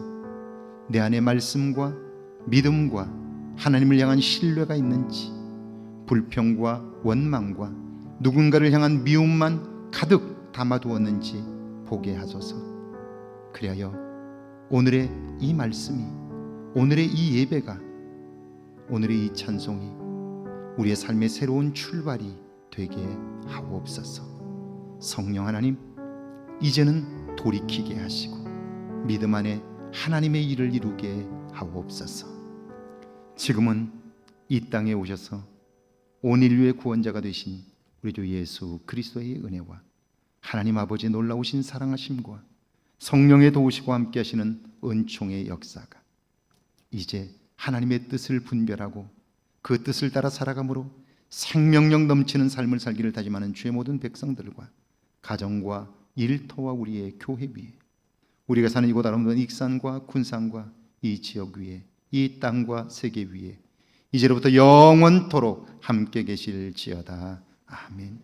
내 안에 말씀과 믿음과 하나님을 향한 신뢰가 있는지, 불평과 원망과 누군가를 향한 미움만 가득 담아두었는지 보게 하소서. 그리하여 오늘의 이 말씀이, 오늘의 이 예배가, 오늘의 이 찬송이 우리의 삶의 새로운 출발이 되게 하옵소서. 성령 하나님, 이제는 돌이키게 하시고 믿음 안에 하나님의 일을 이루게 하옵소서. 지금은 이 땅에 오셔서 온 인류의 구원자가 되신 우리 주 예수 그리스도의 은혜와 하나님 아버지 놀라우신 사랑하심과 성령의 도우시고 함께 하시는 은총의 역사가 이제 하나님의 뜻을 분별하고 그 뜻을 따라 살아감으로 생명력 넘치는 삶을 살기를 다짐하는 주의 모든 백성들과 가정과 일터와 우리의 교회 위에, 우리가 사는 이곳 아름다운 익산과 군산과 이 지역 위에, 이 땅과 세계 위에 이제로부터 영원토록 함께 계실지어다. 아멘.